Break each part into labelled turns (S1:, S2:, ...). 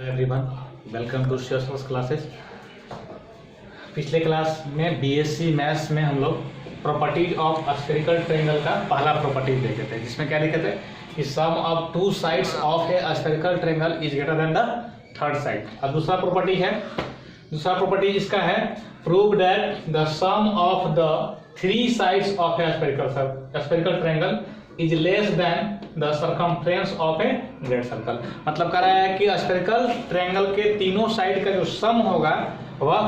S1: Hello everyone, welcome to sure's classes. पिछले class में BSc maths में हम लोग प्रॉपर्टीज ऑफ स्फेरिकल ट्रायंगल का पहला प्रॉपर्टीज देखे थे, जिसमें क्या लिखे थे कि sum of two sides of a spherical triangle is greater than the third side. अब दूसरा प्रॉपर्टी इसका है prove that the sum of the three sides of a spherical triangle is less than the circumference of a great circle. मतलब कह रहा है कि spherical triangle के तीनों साइड का जो सम होगा वह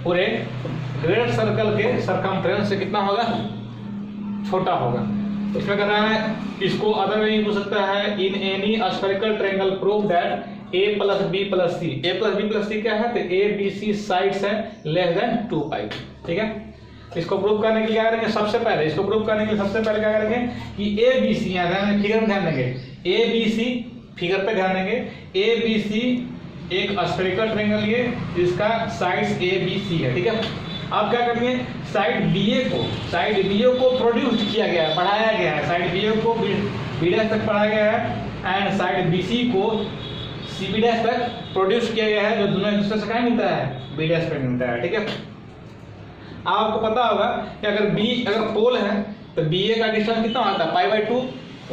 S1: पूरे ग्रेट सर्कल के सर्कमफ्रेंस से कितना होगा, छोटा होगा। इसमें कह रहा है इसको अदर वे पूछ सकता है, in any spherical triangle prove that A plus B plus C क्या है, तो ए बी सी साइड्स है लेस देन 2 पाई। ठीक है, इसको प्रूव करने के लिए क्या करेंगे, सबसे पहले क्या करेंगे कि ए बी सी यहाँ फिगर में ध्यान देंगे, ए बी सी फिगर पे ध्यान देंगे। ए बी सी एक स्फेरिकल ट्रायंगल ये जिसका साइड्स ए बी सी है। ठीक है, अब क्या करेंगे, साइड बी ए को प्रोड्यूस किया गया है, पढ़ाया गया है, साइड बी ए को बी डैश तक पढ़ाया गया है एंड साइड बी सी को सी बी डैश तक प्रोड्यूस किया गया है, जो दोनों एक दूसरे से कहाँ मिलता है, बी डैश पे मिलता है। ठीक है, आपको पता होगा कि अगर पोल है तो बी ए का डिस्टेंस कितना आता है, पाई बाई 2।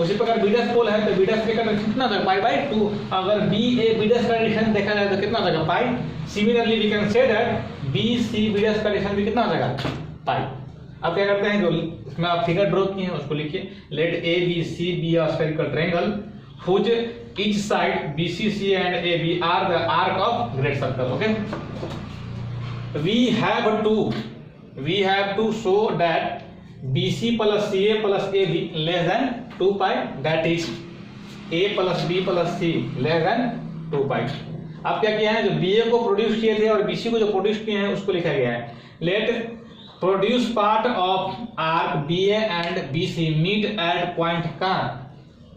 S1: उसी प्रकार बी डैश पोल है तो बी डैश का कितना होता है, पाई बाई 2। अगर बी ए बी डैश का डिस्टेंस देखा जाए तो कितना हो जाएगा, pi. Similarly we can say that B C B dash का डिस्टेंस भी कितना हो जाएगा, पाई। अब क्या करते हैं, जो इसमें आप फिगर ड्रॉ किए हैं उसको लिखिए। Let A B C be a spherical triangle whose each side B C C and A B are the arc of great circle. Okay, we have to show that BC plus CA plus AB less than 2 pi, that is A plus B plus C less than 2 pi। अब क्या किया है, जो BA को produce किए थे और BC को जो प्रोड्यूस किए हैं उसको लिखा गया है। Let produce part of arc BA and BC meet at point कहाँ,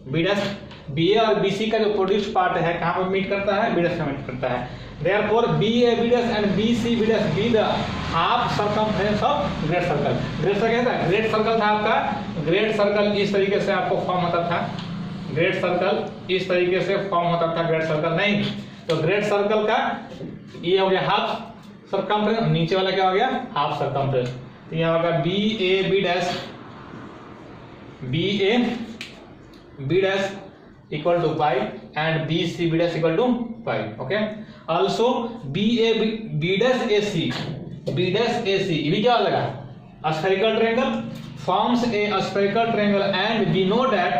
S1: B डैश। BA और BC का जो प्रोड्यूस पार्ट है कहाँ पर मीट करता है, B डैश में मीट करता है। Therefore BA B dash and BC B dash be the half circumference of great circle। Great circle कैसा है, ग्रेट सर्कल था आपका, ग्रेट सर्कल इस तरीके से आपको फॉर्म होता था, ग्रेट सर्कल इस तरीके से फॉर्म होता था, ग्रेट सर्कल नहीं। तो ग्रेट सर्कल का ये हो गया हाफ सर्कमफ्रेंस, नीचे वाला क्या हो गया, हाफ सर्कमफ्रेंस। तो यहाँ होगा B A B dash equal to pi and B C B dash equal to pi। okay, also B A B dash AC ये भी क्या हो जाएगा, spherical triangle forms a spherical triangle and we know that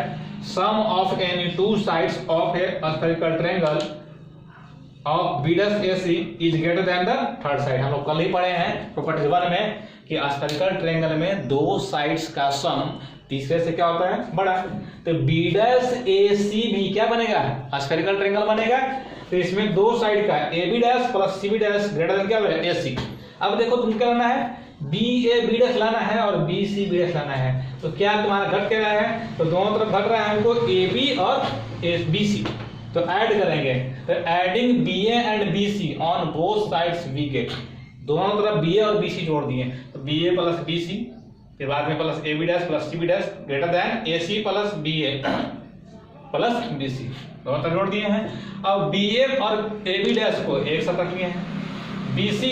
S1: sum of any two sides of a spherical triangle of B dash AC is greater than the third side। हम लोग कल ही पढ़े हैं प्रॉपर्टी 1 में कि स्फेरिकल ट्रायंगल में दो sides का सम तीसरे से क्या होता है, बड़ा। तो बी डैश ए सी भी क्या बनेगा, स्फेरिकल ट्रायंगल बनेगा। तो इसमें दो साइड का A B dash plus C B dash greater than क्या बनेगा, ए सी। अब देखो तुम क्या लाना है, बी ए बी डैश लाना है और बी सी बी डैश लाना है। तो क्या तुम्हारा घट क्या रहा है, तो दोनों तरफ घट रहा है हमको ए बी और बी सी। तो ऐड करेंगे, तो adding B A and B C on both sides we get, दोनों तरफ बी ए और बी सी जोड़ दिए, तो B A plus B C, फिर बाद में plus A B dash plus C B dash greater than A C plus B A plus B C, दोनों तरफ जोड़ दिए हैं। अब बी ए और ए बी डैश को एक साथ रख लिए हैं, बी सी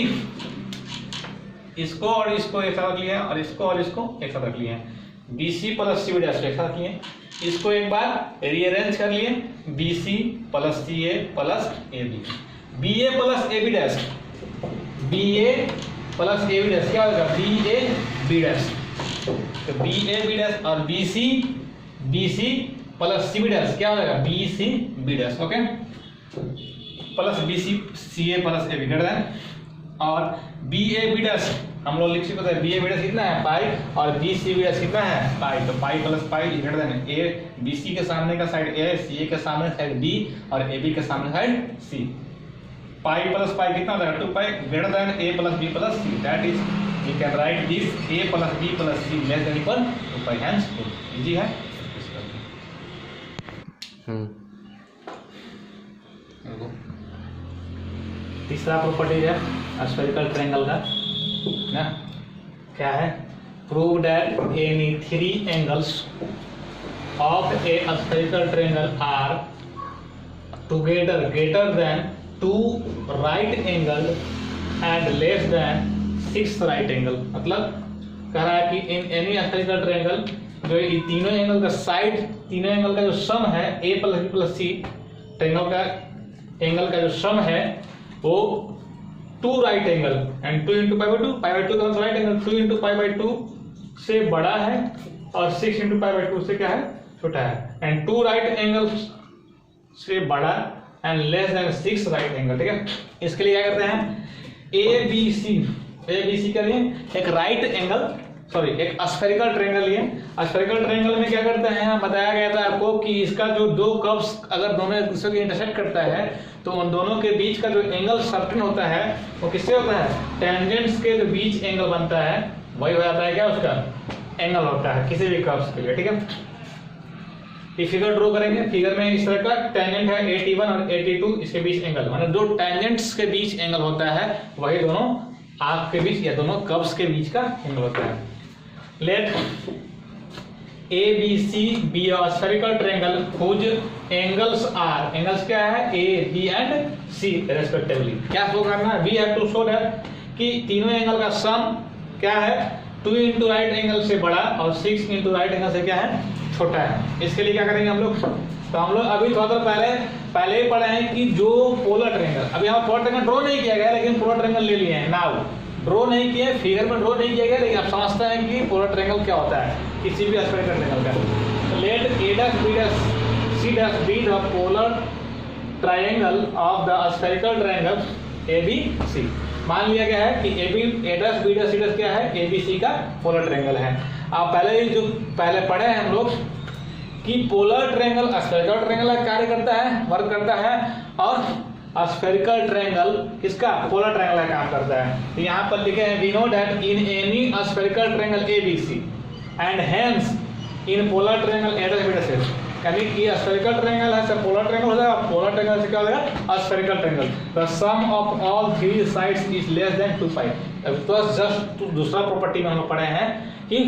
S1: इसको और इसको एक साथ रख लिए हैं और इसको और इसको एक साथ रख लिए हैं, B C plus C B dash एक साथ रख लिए, इसको एक बार रीअरेंज कर लिए, B C plus C A plus A B, B A plus A B dash, B A plus A B dash क्या होगा, बी ए बी डैश। तो बी ए बी डैश और B C plus C B dash क्या हो जाएगा, B C B dash. Okay, plus B C A plus A B greater than, और B A B dash हम लोग लिख सकते हैं, बी ए बी डैश कितना है, पाई, और बी सी बी डैश कितना है, पाई। तो pi plus pi greater than A B C के सामने का साइड ए, सी ए के सामने साइड बी और ए बी के सामने साइड सी। पाई प्लस पाई कितना हो जाएगा, 2 pi greater than A plus B plus C, that is we can write this a plus b plus c less than equal to pi, hence easy है। तीसरा property है spherical triangle का ना, क्या है, prove that any three angles of a spherical triangle are together greater than 2 right angle and less than 6 right angle. मतलब कह रहा है कि इन एनी एस्फेरिकल ट्रायंगल जो ये तीनों एंगल का साइड, तीनों एंगल का जो सम है a plus b plus c, triangle का एंगल का जो सम है वो 2 right angle and 2 into pi by 2, pi by 2 का right angle 2 into pi by 2 से बड़ा है और 6 इंटू पाई बाई 2 से क्या है, छोटा है। एंड 2 राइट एंगल से बड़ा and less than 6 right angle. ठीक है, इसके लिए क्या करते हैं, ए बी सी के लिए एक राइट एंगल सॉरी एक स्फेरिकल ट्रायंगल लिए। स्फेरिकल ट्रायंगल में क्या करते हैं, बताया गया था आपको कि इसका जो दो कर्व्स अगर दोनों एक दूसरे को इंटरसेक्ट करता है तो उन दोनों के बीच का जो एंगल सर्टेन होता है वो किससे होता है, टेंजेंट्स के जो बीच एंगल बनता है वही हो जाता है क्या, उसका एंगल होता है किसी भी कर्व्स के लिए। ठीक है, ये फिगर ड्रॉ करेंगे। फिगर में इस तरह का टेंजेंट है 81 और 82, इसके बीच एंगल माने दो टेंजेंट्स के बीच एंगल होता है वही दोनों आर्क के बीच या दोनों कर्व्स के बीच का एंगल होता है। Let A B C be a spherical triangle whose angles are, angles क्या है, A B and C respectively. क्या शो करना है, we have to show that कि तीनों एंगल का सम क्या है, 2 इंटू राइट एंगल से बड़ा और 6 इंटू राइट एंगल से क्या है, छोटा है। इसके लिए क्या करेंगे हम लोग, तो हम लोग अभी थोड़ा पहले ही पढ़े हैं कि जो पोलर ट्रायंगल, अभी यहाँ पोलर ट्रायंगल ड्रॉ नहीं किया गया लेकिन पोलर ट्रायंगल ले लिए हैं, नाउ ड्रॉ नहीं किए, फिगर में ड्रॉ नहीं किया गया लेकिन आप समझते हैं कि पोलर ट्रायंगल क्या होता है किसी भी स्फेरिकल ट्रायंगल का। Let A dash B dash C dash be the polar triangle of the spherical triangle A B C. मान लिया गया है कि A dash B dash C dash क्या है, ए बी सी का पोलर ट्रायंगल है। आप पहले पढ़े हैं हम लोग कि पोलर ट्रायंगल स्फेरिकल ट्रायंगल का कार्य करता है, वर्क करता है, और स्फेरिकल ट्रायंगल किसका, पोलर ट्रायंगल का काम करता है। तो यहाँ पर लिखे हैं we know that in any spherical triangle ABC and hence in polar triangle A dash B dash, यानी कि स्फेरिकल ट्रायंगल है से पोलर ट्रायंगल हो जाएगा, पोलर ट्रायंगल से क्या हो जाएगा, spherical triangle. The sum of all 3 sides is less than 2 pi. तो जस्ट दूसरा प्रॉपर्टी में हम पढ़े हैं कि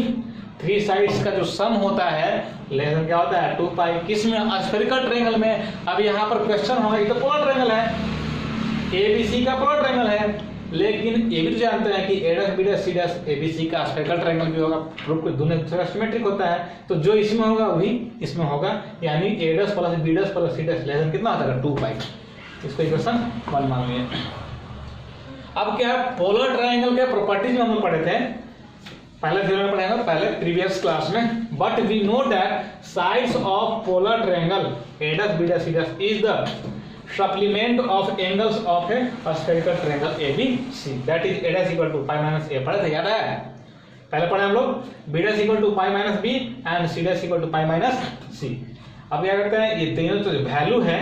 S1: 3 साइड्स का जो सम होता है लेस देन क्या होता है, 2 पाई। किसमें, स्फेरिकल ट्रायंगल में। अब यहाँ पर क्वेश्चन होगा, ये तो पोलर ट्रायंगल है, एबीसी का पोलर ट्रायंगल है, लेकिन ये भी तो जानते हैं कि A dash B dash C dash ABC का स्फेरिकल ट्रायंगल भी होगा, ग्रुप के दोनों सिमेट्रिक होता है, तो जो इसमें होगा वही इसमें होगा, यानी A dash plus B dash plus C dash less than कितना होता है, 2 पाई। इसको इक्वेशन 1 मान लिया। अब क्या है, पोलर ट्रायंगल के प्रॉपर्टीज में हम लोग पढ़े थे, पहले थ्योरम में पढ़ेंगे, पहले प्रीवियस क्लास में। But we know that sides of polar triangle A dash B dash C dash is the supplement of angles of a spherical triangle A B C, that is A dash equal to pi minus A. पढ़े थे, याद है, पहले पढ़े हम लोग, B dash equal to pi minus B and C dash equal to pi minus C. अब क्या करते हैं, ये तीनों जो वैल्यू है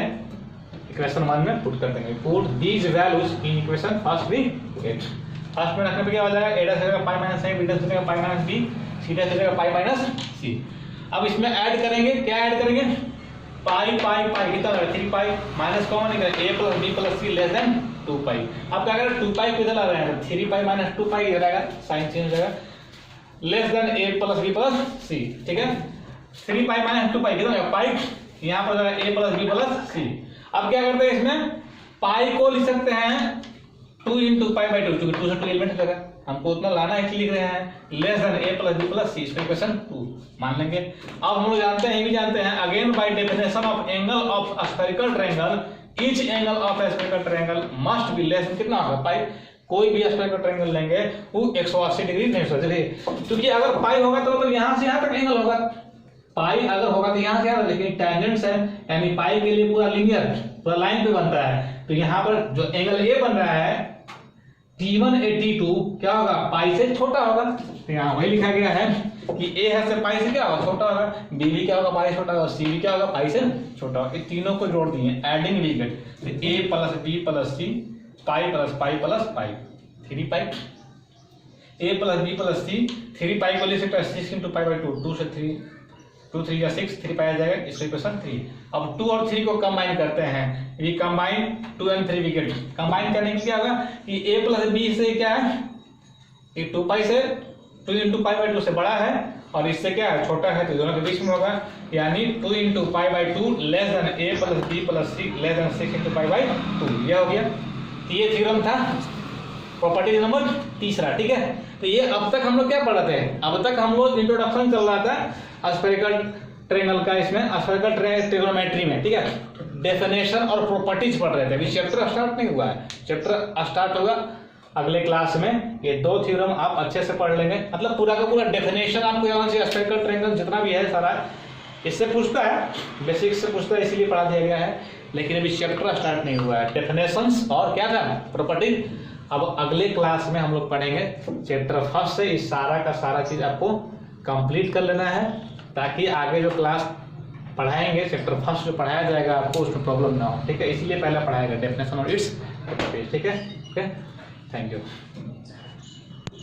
S1: इक्वेशन 1 में पुट कर देंगे, put these values in equation first भी फर्स्ट में रखने पे क्या हो जाएगा, ए डैश हो जाएगा pi minus A, B dash हो जाएगा pi minus B, C dash हो जाएगा पाई माइनस सी। अब इसमें ऐड करेंगे, क्या ऐड करेंगे, पाई पाई पाई कितना हो जाएगा, 3 पाई माइनस कॉमन निकलेगा, ए प्लस बी प्लस सी लेस देन 2 पाई। अब क्या करें, 2 पाई किधर ला रहे हैं, 3 पाई माइनस 2 पाई हो जाएगा, साइन चेंज हो जाएगा, less than A plus B plus सी। ठीक है, 3 पाई माइनस 2 पाई कितना हो जाएगा, पाई, यहाँ पर जाएगा ए प्लस बी प्लस सी। अब क्या करते हैं, इसमें पाई को लिख सकते हैं 2 इंटू पाई बाई 2, क्योंकि 2 से 2 एलिमेंट हो जाएगा, हमको उतना लाना है इसलिए लिख रहे हैं, less than A plus B plus सी, इसको इक्वेशन 2 मान लेंगे। अब हम लोग जानते हैं, ये भी जानते हैं, again by definition of angle of spherical triangle, each angle of spherical triangle must be less than कितना होगा, पाई। कोई भी स्फेरिकल ट्रायंगल लेंगे वो 180 डिग्री नहीं हो सकते, क्योंकि अगर पाई होगा तो यहाँ से यहाँ तक एंगल होगा, पाई अगर होगा तो यहाँ से यहाँ, लेकिन टेंजेंट्स है यानी पाई के लिए पूरा लीनियर, पूरा लाइन पे बनता है, तो यहाँ पर जो एंगल ए बन रहा है T1 82 क्या होगा, पाई से छोटा होगा, तो यहाँ वही लिखा गया है कि ए है से पाई से क्या होगा, छोटा होगा, बी भी क्या होगा, पाई से छोटा होगा, सी भी क्या होगा, पाई से छोटा होगा। ये तीनों को जोड़ दिए, एडिंग लीगेट, तो ए प्लस बी प्लस सी, पाई प्लस पाई 3 पाई, ए प्लस बी प्लस सी, 3 पाई को ले सकते हैं 6 इंटू पाई बाई 2, 2 से 3, 2 3 या 6, 3 पाई आ जाएगा, इसको इक्वेशन 3। अब 2 और 3 को कंबाइन करते हैं, ये कंबाइन 2 and 3 विकेट कंबाइन करने के क्या होगा कि a प्लस बी से क्या है, ये 2 पाई से 2 इंटू पाई बाई 2 से बड़ा है और इससे क्या है, छोटा है तो दोनों के बीच में होगा, यानी 2 × π/2 less than a + b + c less than 6 × π/2, ये हो गया। ये थ्योरम था प्रॉपर्टी नंबर तीसरा, ठीक है। तो ये अब तक हम लोग क्या पढ़ रहे थे, अब तक हम लोग इंट्रोडक्शन चल रहा था स्फेरिकल ट्रायंगल का, इसमें स्फेरिकल ट्रिग्नोमेट्री में, ठीक है, डेफिनेशन और प्रॉपर्टीज पढ़ रहे थे। अभी चैप्टर स्टार्ट नहीं हुआ है, चैप्टर स्टार्ट होगा अगले क्लास में। ये 2 थ्योरम आप अच्छे से पढ़ लेंगे, मतलब पूरा का पूरा डेफिनेशन आपको यहाँ से स्फेरिकल ट्रायंगल जितना भी है सारा इससे पूछता है, बेसिक्स से पूछता है, इसीलिए पढ़ा दिया गया है। लेकिन अभी चैप्टर स्टार्ट नहीं हुआ है, डेफिनेशंस और क्या था, प्रॉपर्टीज। अब अगले क्लास में हम लोग पढ़ेंगे चैप्टर फर्स्ट से, इस सारा का सारा चीज आपको कंप्लीट कर लेना है, ताकि आगे जो क्लास पढ़ाएंगे चैप्टर फर्स्ट जो पढ़ाया जाएगा आपको उसमें प्रॉब्लम ना हो, ठीक है। इसलिए पहले पढ़ाएगा डेफिनेशन और इट्स, ठीक है। Okay, thank you.